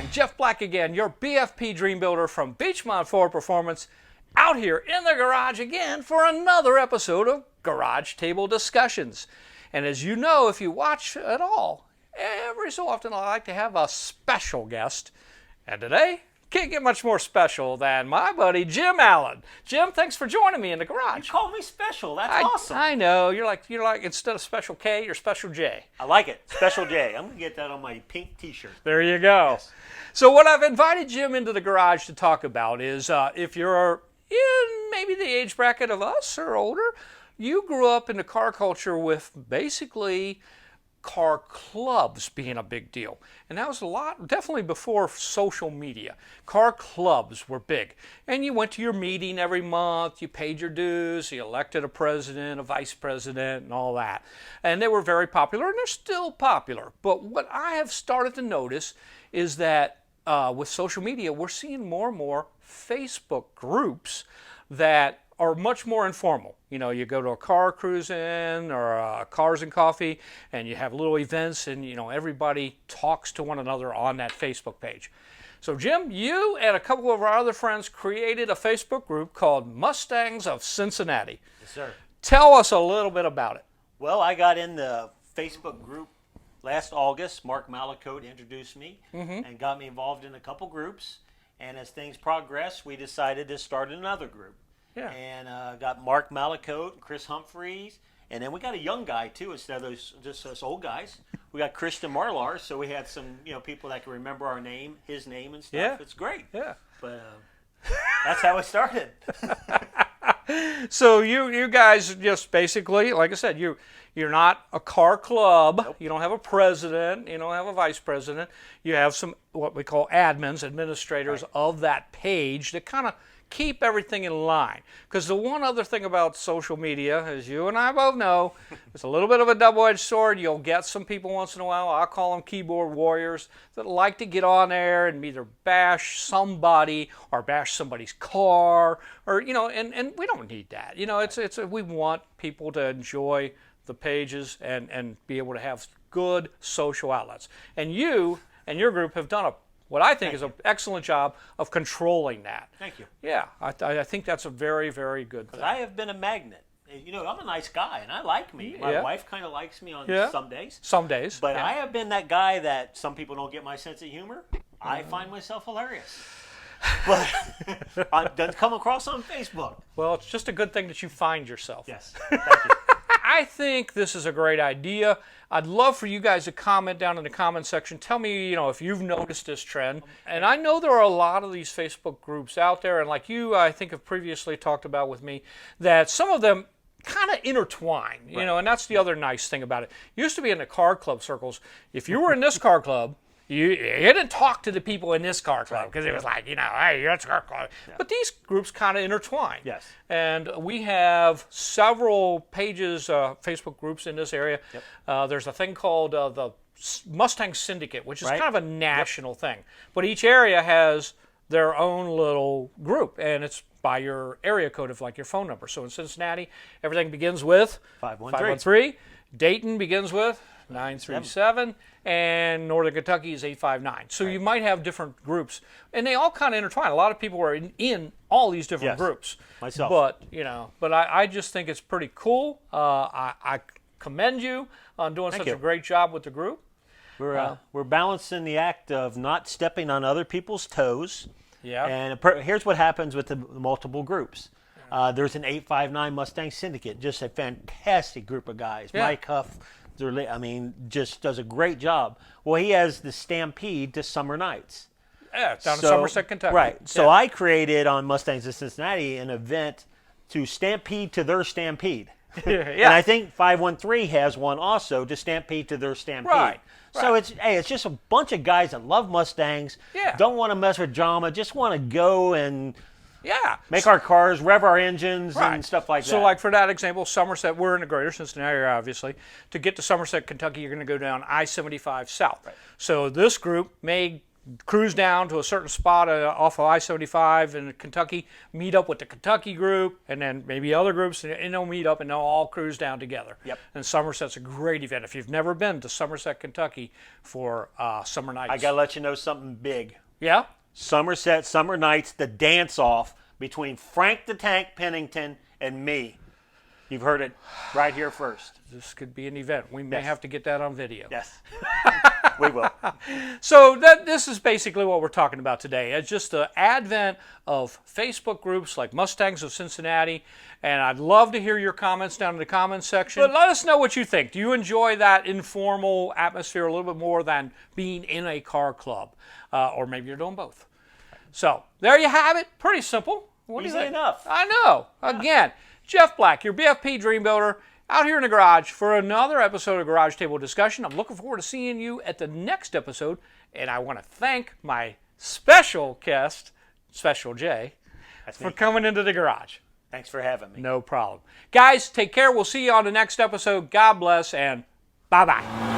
gang, Jeff Black again, your BFP Dream Builder from Beachmont Ford Performance, out here in the garage again for another episode of Garage Table Discussions. And as you know, if you watch at all, every so often I like to have a special guest. And today, can't get much more special than my buddy Jim Allen. Jim, thanks for joining me in the garage. You call me special. That's awesome. I know. You're like instead of Special K, you're Special J. I like it. Special J. I'm going to get that on my pink t-shirt. There you go. Yes. So what I've invited Jim into the garage to talk about is if you're in maybe the age bracket of us or older, you grew up in the car culture with basically car clubs being a big deal. And that was definitely before social media. Car clubs were big. And you went to your meeting every month, you paid your dues, you elected a president, a vice president, and all that. And they were very popular, and they're still popular. But what I have started to notice is that with social media, we're seeing more and more Facebook groups that are much more informal. You know, you go to a car cruise-in or a Cars and Coffee, and you have little events, and you know everybody talks to one another on that Facebook page. So Jim, you and a couple of our other friends created a Facebook group called Mustangs of Cincinnati. Yes, sir. Tell us a little bit about it. Well, I got in the Facebook group last August. Mark Malacote introduced me and got me involved in a couple groups. And as things progressed, we decided to start another group. Yeah. And got Mark Malacote and Chris Humphreys. And then we got a young guy, too, instead of just us old guys. We got Christian Marlar, so we had some people that can remember our name, his name and stuff. Yeah. It's great. Yeah. But that's how it started. So you guys just basically, like I said, you're not a car club. Nope. You don't have a president. You don't have a vice president. You have some what we call admins, administrators of that page that kind of keep everything in line. Because the one other thing about social media, as you and I both know, it's a little bit of a double-edged sword. You'll get some people once in a while, I'll call them keyboard warriors, that like to get on there and either bash somebody or bash somebody's car, or and we don't need that. We want people to enjoy the pages and be able to have good social outlets. And you and your group have done what I think is an excellent job of controlling that. Thank you. Yeah, I think that's a very, very good thing. I have been a magnet. I'm a nice guy, and I like me. My wife kind of likes me on some days. Some days. But I have been that guy that some people don't get my sense of humor. I find myself hilarious. But it doesn't come across on Facebook. Well, it's just a good thing that you find yourself. Yes. Thank you. I think this is a great idea. I'd love for you guys to comment down in the comment section. Tell me, if you've noticed this trend. And I know there are a lot of these Facebook groups out there, and like you, I think, have previously talked about with me, that some of them kind of intertwine, and that's the other nice thing about it. Used to be in the car club circles. If you were in this car club, you didn't talk to the people in this car club because it was like, hey, you're a car club. Yeah. But these groups kind of intertwine. Yes. And we have several pages, Facebook groups in this area. Yep. There's a thing called the Mustang Syndicate, which is kind of a national thing. But each area has their own little group, and it's by your area code of like your phone number. So in Cincinnati, everything begins with 513. Dayton begins with 937, and Northern Kentucky is 859. So you might have different groups, and they all kind of intertwine. A lot of people are in all these different groups. Myself. But I just think it's pretty cool. I commend you on doing such a great job with the group. We're balancing the act of not stepping on other people's toes. Yeah. And here's what happens with the multiple groups. There's an 859 Mustang Syndicate, just a fantastic group of guys. Yeah. Mike Huff, just does a great job. Well, he has the Stampede to Summer Nights. Yeah, down in Somerset, Kentucky. Right. So I created on Mustangs of Cincinnati an event to Stampede to their Stampede. Yeah. And I think 513 has one also to Stampede to their Stampede. Right. So it's just a bunch of guys that love Mustangs, don't want to mess with drama, just want to go and make our cars, rev our engines, and stuff like that. So like for that example, Somerset, we're in the greater Cincinnati area, obviously. To get to Somerset, Kentucky, you're going to go down I-75 south. Right. So this group may cruise down to a certain spot off of I-75 in Kentucky, meet up with the Kentucky group, and then maybe other groups, and they'll meet up and they'll all cruise down together. Yep. And Somerset's a great event. If you've never been to Somerset, Kentucky for summer nights. I got to let you know something big. Yeah? Somerset Summer Nights, the dance-off between Frank the Tank Pennington and me. You've heard it right here first. This could be an event. We may Yes. have to get that on video. Yes, we will. So this is basically what we're talking about today. It's just the advent of Facebook groups like Mustangs of Cincinnati, and I'd love to hear your comments down in the comments section. But let us know what you think. Do you enjoy that informal atmosphere a little bit more than being in a car club? Or maybe you're doing both. So there you have it. Pretty simple. What do you Easy think? enough. I know. Again, Jeff Black, your BFP Dream Builder, out here in the garage for another episode of Garage Table Discussion. I'm looking forward to seeing you at the next episode, and I want to thank my special guest, Special J, for coming into the garage. Thanks for having me. No problem. Guys, take care. We'll see you on the next episode. God bless, and bye-bye.